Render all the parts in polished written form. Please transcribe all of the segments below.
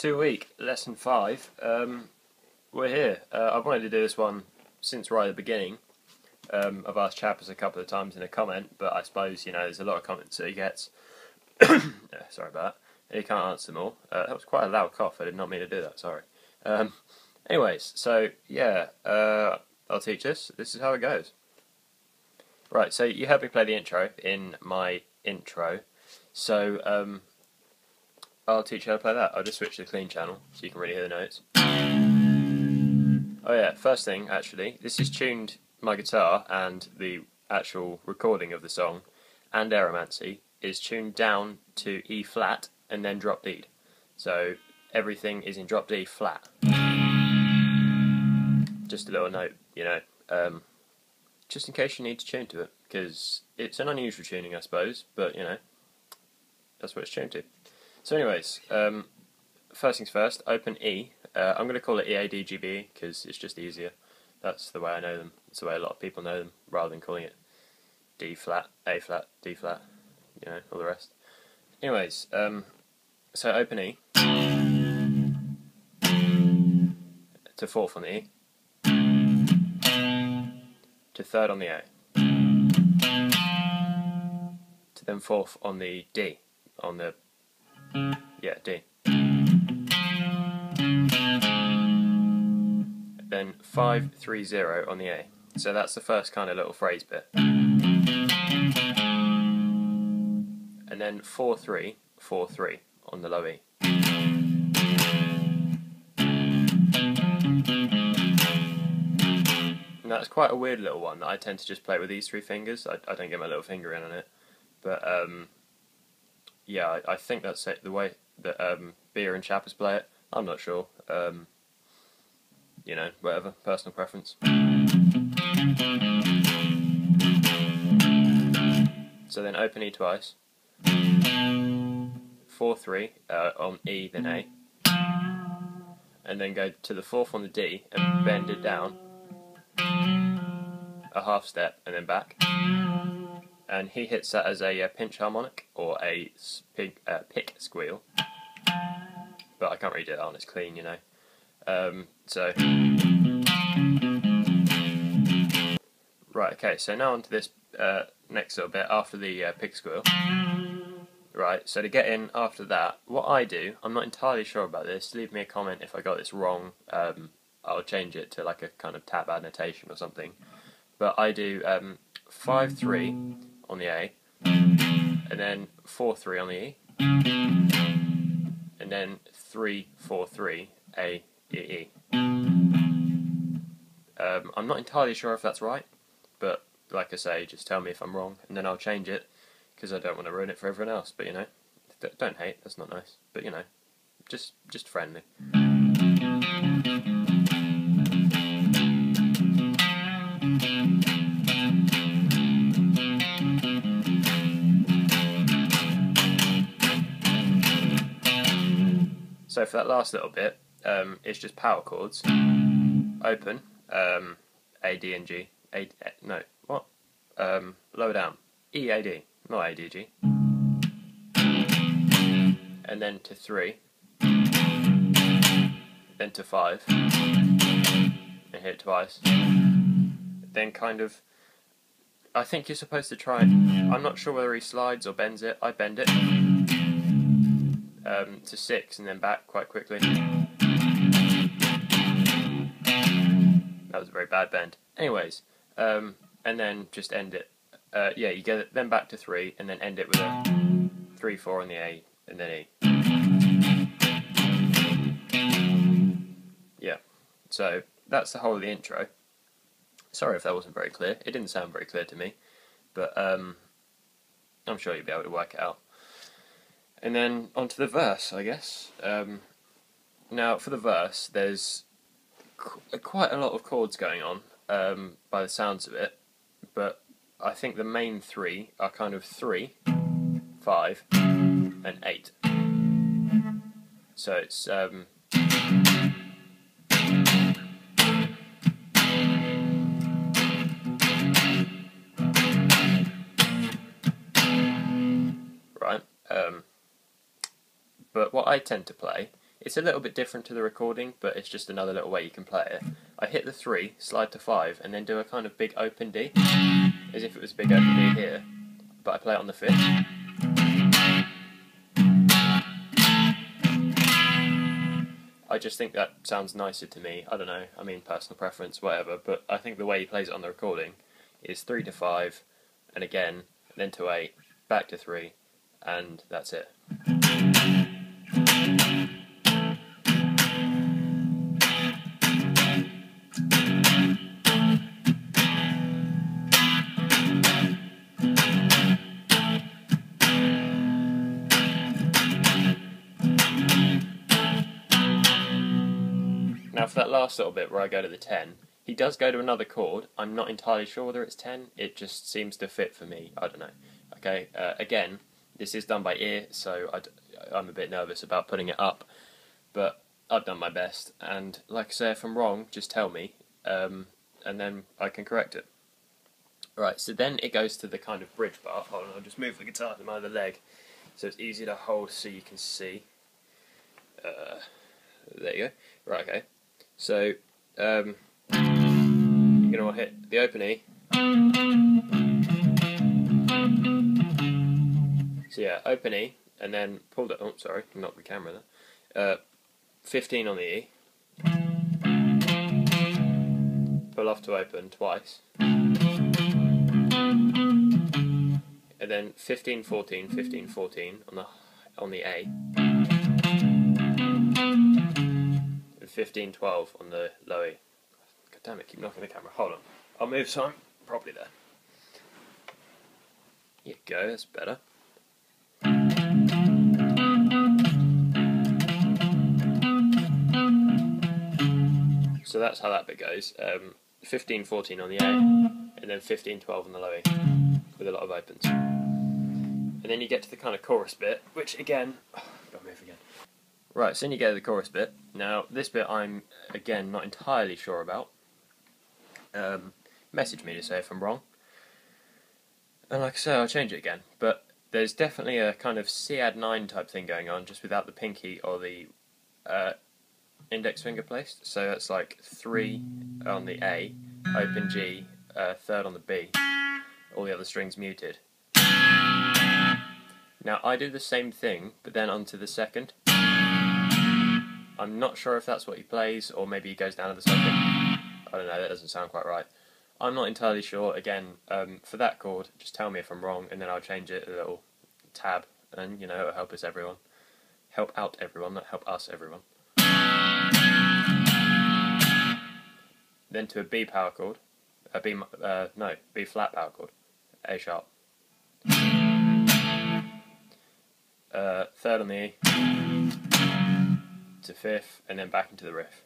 2 week lesson 5. We're here. I've wanted to do this one since right at the beginning. I've asked Chappers a couple of times in a comment, but I suppose there's a lot of comments that he gets. Sorry about that. He can't answer them all. That was quite a loud cough. I did not mean to do that. Sorry. Anyways, so yeah, I'll teach this. This is how it goes. Right. So you heard me play the intro in my intro. So I'll teach you how to play that. I'll just switch to the clean channel so you can really hear the notes. Oh yeah, first thing actually, this is tuned, my guitar and the actual recording of the song and Aeromancy is tuned down to E flat and then drop D. So everything is in drop D flat. Just a little note, just in case you need to tune to it, because it's an unusual tuning I suppose, but that's what it's tuned to. So anyways, first things first, open E. I'm going to call it EADGB because it's just easier. That's the way I know them. It's the way a lot of people know them, rather than calling it D flat, A flat, D flat, all the rest. Anyways, so open E to fourth on the E, to third on the A, to then fourth on the D, on the D. Then 5-3-0 on the A. So that's the first kind of little phrase bit. And then 4-3-4-3 on the low E. And that's quite a weird little one that I tend to just play with these three fingers. I don't get my little finger in on it. But yeah, I think that's it, the way that Beer and Chappers play it. I'm not sure. Whatever, personal preference. So then open E twice. 4-3 on E, then A. And then go to the fourth on the D and bend it down a half step and then back. And he hits that as a pinch harmonic or a pick squeal. But I can't really do that on, it's clean, So right, okay, so now onto this next little bit after the pick squeal. Right, so to get in after that, what I do, I'm not entirely sure about this, leave me a comment if I got this wrong. I'll change it to like a kind of tab annotation or something. But I do 5-3 on the A, and then 4-3 on the E, and then 3-4-3 A, E, E. I'm not entirely sure if that's right, but like I say, just tell me if I'm wrong, and then I'll change it, because I don't want to ruin it for everyone else. But don't hate, that's not nice. But just friendly. So for that last little bit, it's just power chords. Open, A, D, and G. Lower down, E, A, D, not A, D, G. And then to 3, then to 5, and hit it twice. Then I think you're supposed to try, I'm not sure whether he slides or bends it, I bend it. To 6 and then back quite quickly. That was a very bad bend. Anyways, and then just end it. You get it then back to 3 and then end it with a 3-4 on the A and then E. Yeah, so that's the whole of the intro. Sorry if that wasn't very clear. It didn't sound very clear to me, but I'm sure you'll be able to work it out. And then onto the verse, I guess. Now, for the verse, there's quite a lot of chords going on, by the sounds of it, but I think the main three are kind of 3, 5, and 8. So it's right. But what I tend to play It's a little bit different to the recording, but it's just another little way you can play it. I hit the 3, slide to 5, and then do a kind of big open D, as if it was a big open D here, but I play it on the 5th. I just think that sounds nicer to me. I don't know, I mean personal preference, whatever, but I think the way he plays it on the recording is 3 to 5, and again, then to 8, back to 3, and that's it. Now for that last little bit where I go to the 10, he does go to another chord. I'm not entirely sure whether it's 10, it just seems to fit for me, I don't know. Okay, again, this is done by ear, so I'm a bit nervous about putting it up, but I've done my best, and like I say, if I'm wrong, just tell me, and then I can correct it. Right, so then it goes to the kind of bridge part. Hold on, I'll just move the guitar to my other leg, so it's easy to hold so you can see. There you go. Right, okay. So, you're going to want to hit the open E. So yeah, open E, and then pull the, oh sorry, knocked the camera there. 15 on the E. Pull off to open twice. And then 15, 14, 15, 14 on the A. And 15, 12 on the low E. God damn it, keep knocking the camera. Hold on. I'll move so I'm properly there. Here you go, that's better. So that's how that bit goes. 15, 14 on the A, and then 15, 12 on the low E, with a lot of opens. And then you get to the kind of chorus bit, which again, gotta move again. Right, so then you get to the chorus bit. Now, this bit I'm, again, not entirely sure about. Message me to say if I'm wrong. And like I say, I'll change it again. But there's definitely a kind of C-add-9 type thing going on, just without the pinky or the index finger placed. So that's like 3 on the A, open G, 3rd on the B, all the other strings muted. Now I do the same thing, but then onto the 2nd. I'm not sure if that's what he plays, or maybe he goes down to the 2nd. I don't know, that doesn't sound quite right. I'm not entirely sure. Again, for that chord, just tell me if I'm wrong, and then I'll change it a little tab, and you know, it'll help us everyone. Help out everyone, not help us everyone. Then to a B power chord, B flat power chord, A sharp. 3rd on the E, to 5th, and then back into the riff.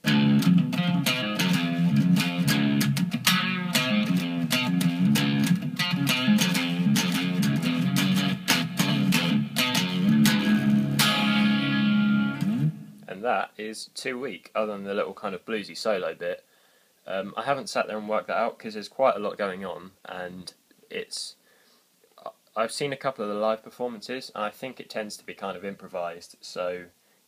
And that is 2 weak, other than the little kind of bluesy solo bit. I haven't sat there and worked that out because there's quite a lot going on, and I've seen a couple of the live performances, and I think it tends to be kind of improvised, so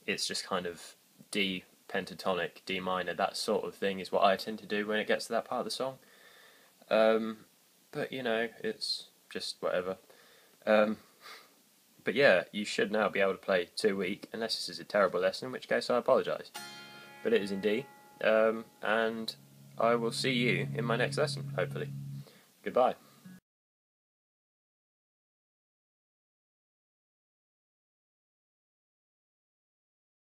it's just kind of D pentatonic, D minor, that sort of thing is what I tend to do when it gets to that part of the song. But you know, it's just whatever. But yeah, you should now be able to play 2 weak, unless this is a terrible lesson, in which case I apologise. But it is in D, and I will see you in my next lesson, hopefully. Goodbye.